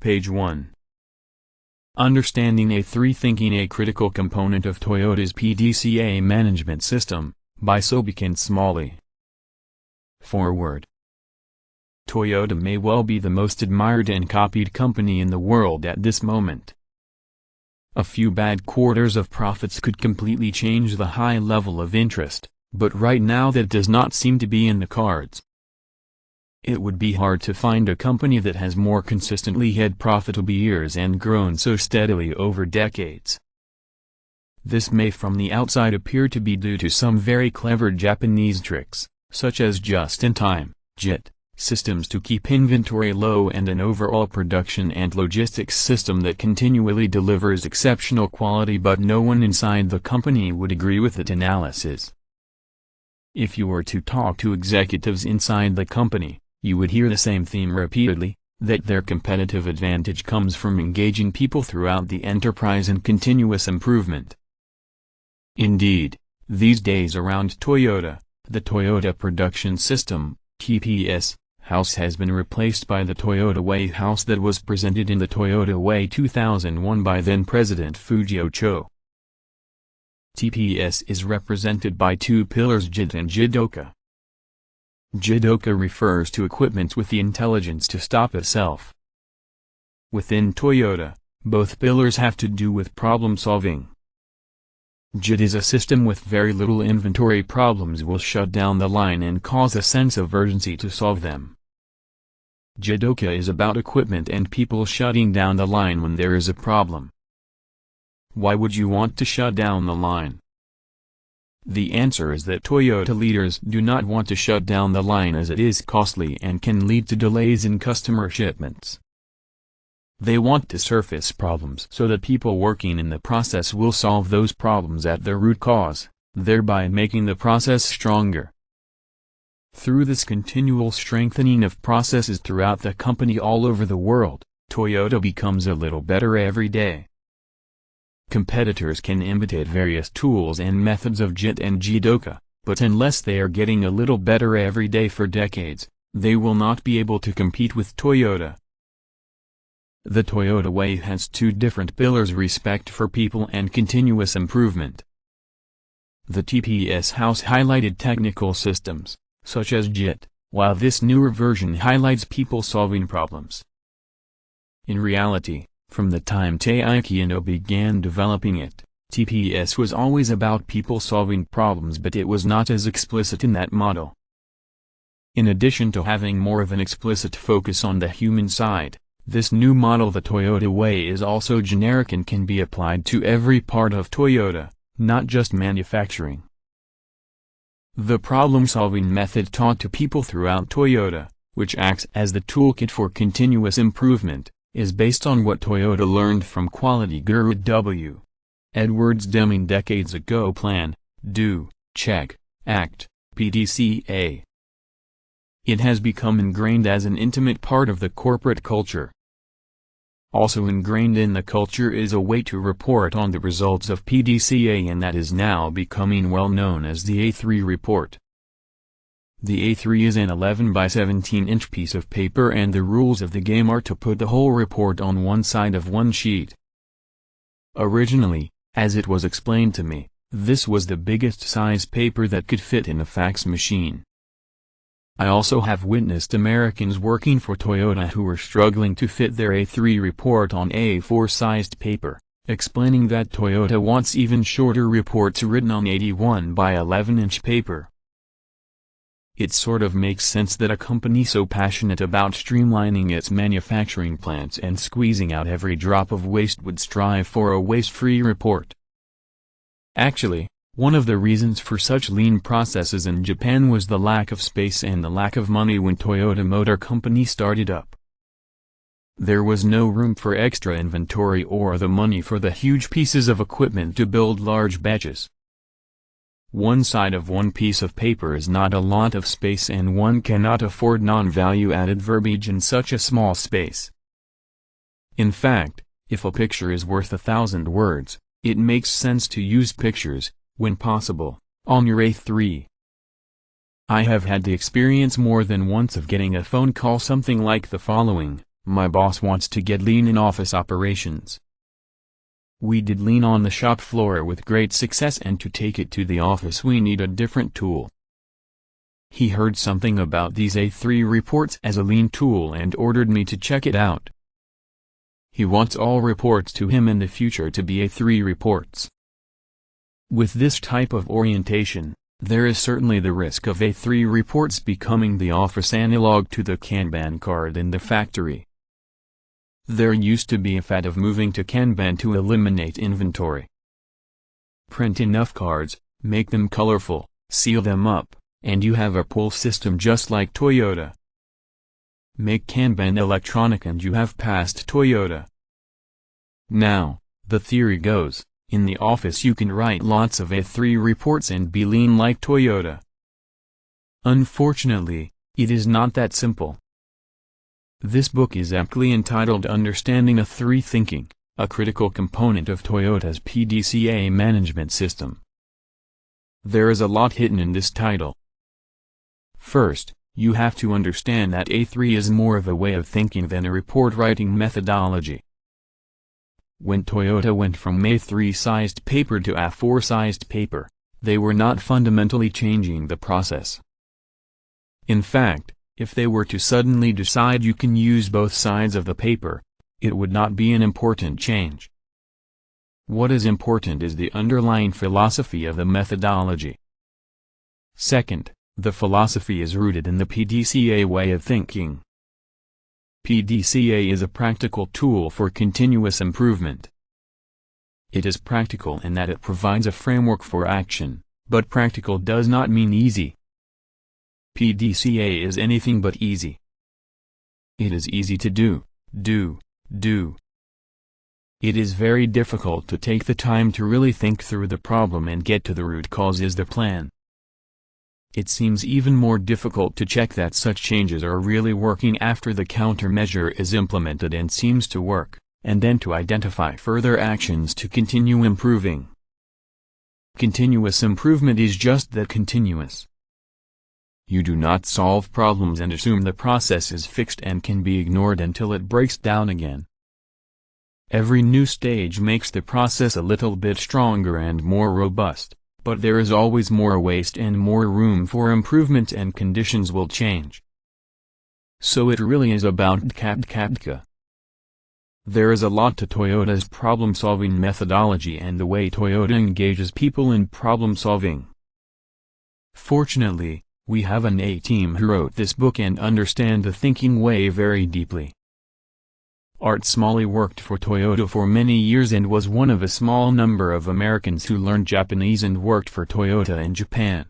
Page 1. Understanding A3 Thinking, a critical component of Toyota's PDCA management system, by Sobek and Smalley. Foreword. Toyota may well be the most admired and copied company in the world at this moment. A few bad quarters of profits could completely change the high level of interest, but right now that does not seem to be in the cards. It would be hard to find a company that has more consistently had profitable years and grown so steadily over decades. This may from the outside appear to be due to some very clever Japanese tricks, such as just-in-time (JIT) systems to keep inventory low and an overall production and logistics system that continually delivers exceptional quality, but no one inside the company would agree with that analysis. If you were to talk to executives inside the company, you would hear the same theme repeatedly, that their competitive advantage comes from engaging people throughout the enterprise and continuous improvement. Indeed, these days around Toyota, the Toyota Production System, TPS, house has been replaced by the Toyota Way house that was presented in the Toyota Way 2001 by then-President Fujio Cho. TPS is represented by two pillars, JIT and Jidoka. Jidoka refers to equipment with the intelligence to stop itself. Within Toyota, both pillars have to do with problem solving. JIT is a system with very little inventory problems will shut down the line and cause a sense of urgency to solve them. Jidoka is about equipment and people shutting down the line when there is a problem. Why would you want to shut down the line? The answer is that Toyota leaders do not want to shut down the line as it is costly and can lead to delays in customer shipments. They want to surface problems so that people working in the process will solve those problems at their root cause, thereby making the process stronger. Through this continual strengthening of processes throughout the company all over the world, Toyota becomes a little better every day. Competitors can imitate various tools and methods of JIT and Jidoka, but unless they are getting a little better every day for decades, they will not be able to compete with Toyota. The Toyota Way has two different pillars: respect for people and continuous improvement. The TPS house highlighted technical systems, such as JIT, while this newer version highlights people solving problems. In reality, from the time Taiki Ino began developing it, TPS was always about people solving problems, but it was not as explicit in that model. In addition to having more of an explicit focus on the human side, this new model, the Toyota Way, is also generic and can be applied to every part of Toyota, not just manufacturing. The problem-solving method taught to people throughout Toyota, which acts as the toolkit for continuous improvement, is based on what Toyota learned from quality guru W. Edwards Deming decades ago: plan, do, check, act, PDCA. It has become ingrained as an intimate part of the corporate culture. Also ingrained in the culture is a way to report on the results of PDCA, and that is now becoming well known as the A3 report. The A3 is an 11 by 17-inch piece of paper, and the rules of the game are to put the whole report on one side of one sheet. Originally, as it was explained to me, this was the biggest size paper that could fit in a fax machine. I also have witnessed Americans working for Toyota who were struggling to fit their A3 report on A4-sized paper, explaining that Toyota wants even shorter reports written on 81 by 11-inch paper. It sort of makes sense that a company so passionate about streamlining its manufacturing plants and squeezing out every drop of waste would strive for a waste-free report. Actually, one of the reasons for such lean processes in Japan was the lack of space and the lack of money when Toyota Motor Company started up. There was no room for extra inventory or the money for the huge pieces of equipment to build large batches. One side of one piece of paper is not a lot of space, and one cannot afford non-value-added verbiage in such a small space. In fact, if a picture is worth 1,000 words, it makes sense to use pictures, when possible, on your A3. I have had the experience more than once of getting a phone call something like the following: My boss wants to get lean in office operations. We did lean on the shop floor with great success, and to take it to the office we need a different tool. He heard something about these A3 reports as a lean tool and ordered me to check it out. He wants all reports to him in the future to be A3 reports. With this type of orientation, there is certainly the risk of A3 reports becoming the office analog to the Kanban card in the factory. There used to be a fad of moving to Kanban to eliminate inventory. Print enough cards, make them colorful, seal them up, and you have a pull system just like Toyota. Make Kanban electronic and you have passed Toyota. Now, the theory goes, in the office you can write lots of A3 reports and be lean like Toyota. Unfortunately, it is not that simple. This book is aptly entitled Understanding A3 Thinking, a critical component of Toyota's PDCA management system. There is a lot hidden in this title. First, you have to understand that A3 is more of a way of thinking than a report-writing methodology. When Toyota went from A3-sized paper to A4-sized paper, they were not fundamentally changing the process. In fact, if they were to suddenly decide you can use both sides of the paper, it would not be an important change. What is important is the underlying philosophy of the methodology. Second, the philosophy is rooted in the PDCA way of thinking. PDCA is a practical tool for continuous improvement. It is practical in that it provides a framework for action, but practical does not mean easy. PDCA is anything but easy. It is easy to do. It is very difficult to take the time to really think through the problem and get to the root cause is the plan. It seems even more difficult to check that such changes are really working after the countermeasure is implemented and seems to work, and then to identify further actions to continue improving. Continuous improvement is just that, continuous. You do not solve problems and assume the process is fixed and can be ignored until it breaks down again. Every new stage makes the process a little bit stronger and more robust. But there is always more waste and more room for improvement, and conditions will change. So it really is about KAPTCA. There is a lot to Toyota's problem-solving methodology and the way Toyota engages people in problem-solving. Fortunately, we have an A team who wrote this book and understand the thinking way very deeply. Art Smalley worked for Toyota for many years and was one of a small number of Americans who learned Japanese and worked for Toyota in Japan.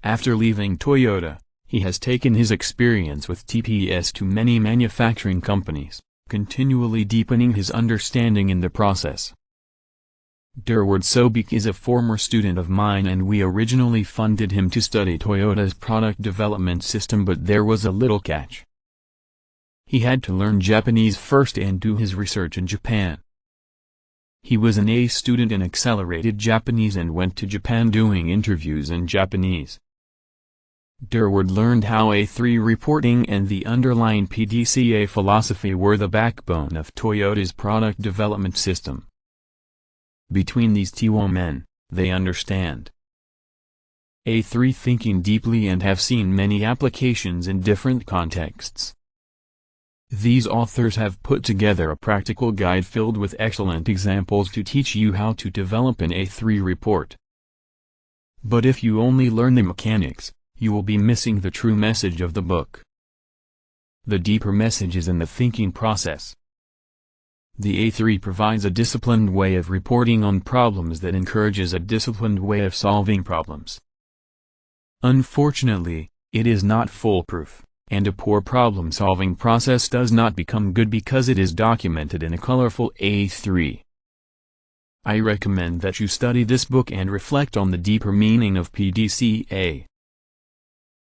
After leaving Toyota, he has taken his experience with TPS to many manufacturing companies, continually deepening his understanding in the process. Sobek is a former student of mine and we originally funded him to study Toyota's product development system, but there was a little catch. He had to learn Japanese first and do his research in Japan. He was an A student in accelerated Japanese and went to Japan doing interviews in Japanese. Foreword learned how A3 reporting and the underlying PDCA philosophy were the backbone of Toyota's product development system. Between these two men, they understand A3 thinking deeply and have seen many applications in different contexts. These authors have put together a practical guide filled with excellent examples to teach you how to develop an A3 report. But if you only learn the mechanics, you will be missing the true message of the book. The deeper message is in the thinking process. The A3 provides a disciplined way of reporting on problems that encourages a disciplined way of solving problems. Unfortunately, it is not foolproof. And a poor problem-solving process does not become good because it is documented in a colorful A3. I recommend that you study this book and reflect on the deeper meaning of PDCA.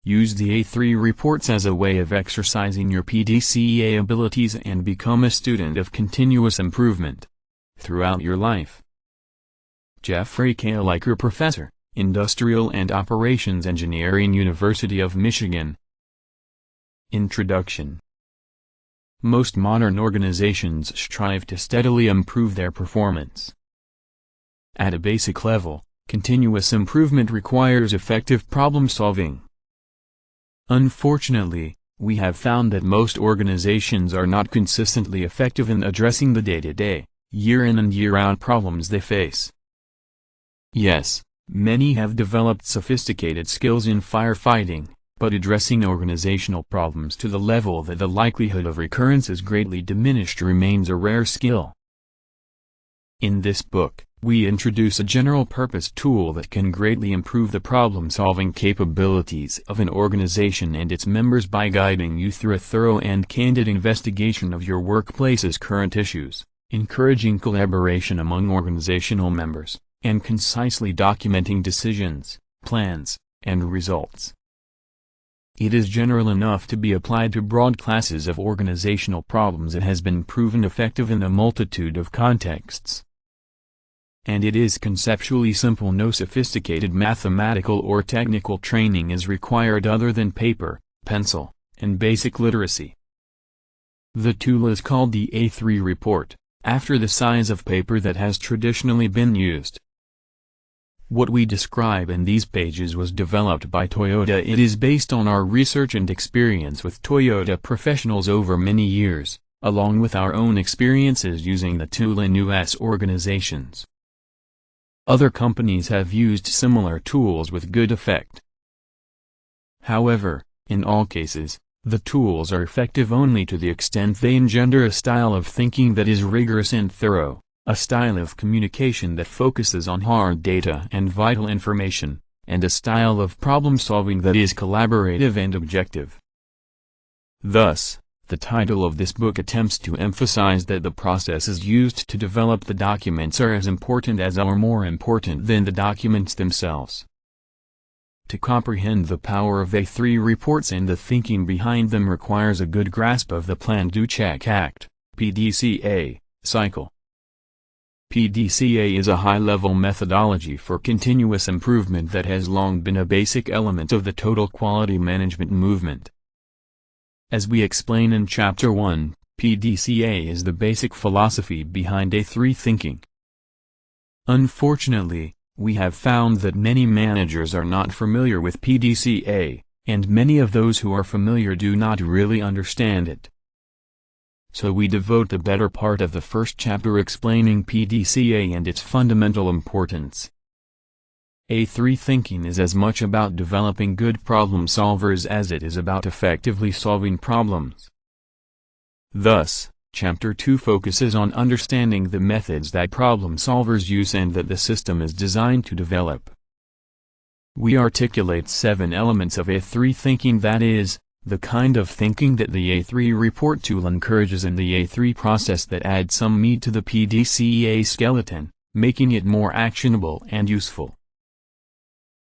Use the A3 reports as a way of exercising your PDCA abilities and become a student of continuous improvement throughout your life. Jeffrey K. Liker, Professor, Industrial and Operations Engineering, University of Michigan. Introduction. most modern organizations strive to steadily improve their performance. At a basic level, continuous improvement requires effective problem-solving. Unfortunately, we have found that most organizations are not consistently effective in addressing the day-to-day, year-in and year-out problems they face. Yes, many have developed sophisticated skills in firefighting, but addressing organizational problems to the level that the likelihood of recurrence is greatly diminished remains a rare skill. In this book, we introduce a general-purpose tool that can greatly improve the problem-solving capabilities of an organization and its members by guiding you through a thorough and candid investigation of your workplace's current issues, encouraging collaboration among organizational members, and concisely documenting decisions, plans, and results. It is general enough to be applied to broad classes of organizational problems and has been proven effective in a multitude of contexts. And it is conceptually simple. No sophisticated mathematical or technical training is required other than paper, pencil, and basic literacy. The tool is called the A3 report, after the size of paper that has traditionally been used. What we describe in these pages was developed by Toyota. It is based on our research and experience with Toyota professionals over many years, along with our own experiences using the tool in U.S. organizations. Other companies have used similar tools with good effect. However, in all cases, the tools are effective only to the extent they engender a style of thinking that is rigorous and thorough, a style of communication that focuses on hard data and vital information, and a style of problem-solving that is collaborative and objective. Thus, the title of this book attempts to emphasize that the processes used to develop the documents are as important as or more important than the documents themselves. To comprehend the power of A3 reports and the thinking behind them requires a good grasp of the Plan Do Check Act, PDCA, cycle. PDCA is a high-level methodology for continuous improvement that has long been a basic element of the total quality management movement. As we explain in Chapter 1, PDCA is the basic philosophy behind A3 thinking. Unfortunately, we have found that many managers are not familiar with PDCA, and many of those who are familiar do not really understand it. So we devote the better part of the first chapter explaining PDCA and its fundamental importance. A3 thinking is as much about developing good problem solvers as it is about effectively solving problems. Thus, Chapter 2 focuses on understanding the methods that problem solvers use and that the system is designed to develop. We articulate 7 elements of A3 thinking, that is, the kind of thinking that the A3 report tool encourages and the A3 process that adds some meat to the PDCA skeleton, making it more actionable and useful.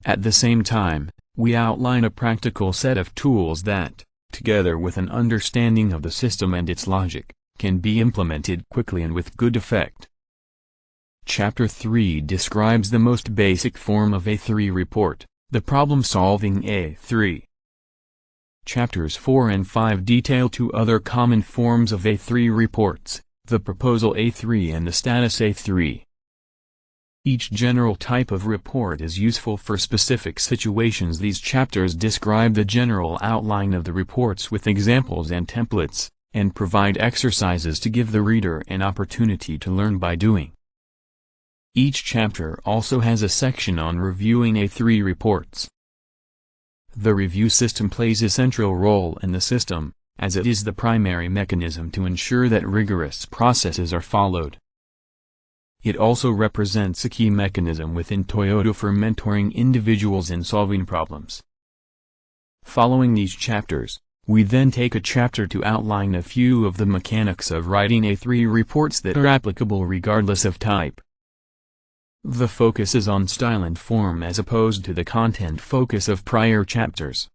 At the same time, we outline a practical set of tools that, together with an understanding of the system and its logic, can be implemented quickly and with good effect. Chapter 3 describes the most basic form of A3 report, the problem-solving A3. Chapters 4 and 5 detail 2 other common forms of A3 reports, the proposal A3 and the status A3. Each general type of report is useful for specific situations. These chapters describe the general outline of the reports with examples and templates, and provide exercises to give the reader an opportunity to learn by doing. Each chapter also has a section on reviewing A3 reports. The review system plays a central role in the system, as it is the primary mechanism to ensure that rigorous processes are followed. It also represents a key mechanism within Toyota for mentoring individuals in solving problems. Following these chapters, we then take a chapter to outline a few of the mechanics of writing A3 reports that are applicable regardless of type. The focus is on style and form as opposed to the content focus of prior chapters.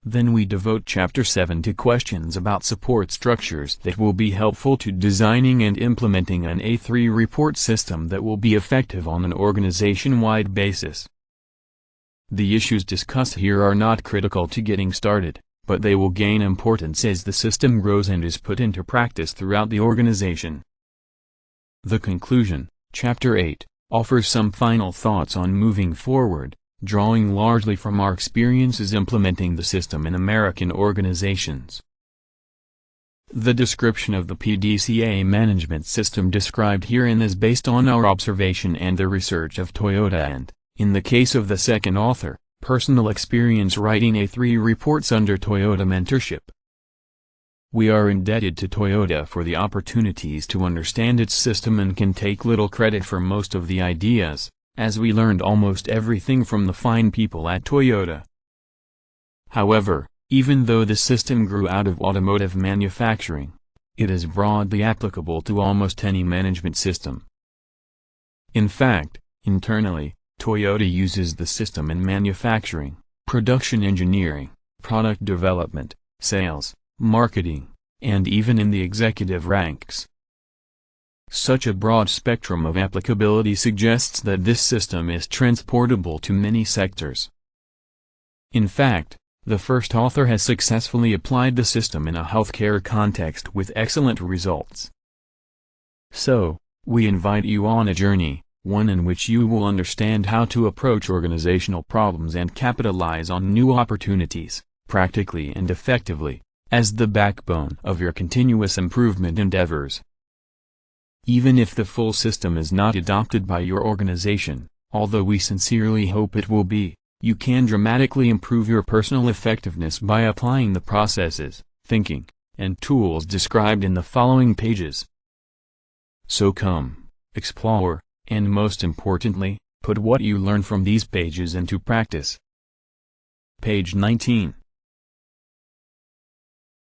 Then we devote Chapter 7 to questions about support structures that will be helpful to designing and implementing an A3 report system that will be effective on an organization-wide basis. The issues discussed here are not critical to getting started, but they will gain importance as the system grows and is put into practice throughout the organization. The conclusion, Chapter 8, offers some final thoughts on moving forward, drawing largely from our experiences implementing the system in American organizations. The description of the PDCA management system described herein is based on our observation and the research of Toyota and, in the case of the second author, personal experience writing A3 reports under Toyota mentorship. We are indebted to Toyota for the opportunities to understand its system and can take little credit for most of the ideas, as we learned almost everything from the fine people at Toyota. However, even though the system grew out of automotive manufacturing, it is broadly applicable to almost any management system. In fact, internally, Toyota uses the system in manufacturing, production engineering, product development, sales, marketing, and even in the executive ranks. Such a broad spectrum of applicability suggests that this system is transportable to many sectors. In fact, the first author has successfully applied the system in a healthcare context with excellent results. So, we invite you on a journey, one in which you will understand how to approach organizational problems and capitalize on new opportunities, practically and effectively, as the backbone of your continuous improvement endeavors. Even if the full system is not adopted by your organization, although we sincerely hope it will be, you can dramatically improve your personal effectiveness by applying the processes, thinking, and tools described in the following pages. So come, explore, and most importantly, put what you learn from these pages into practice. Page 19.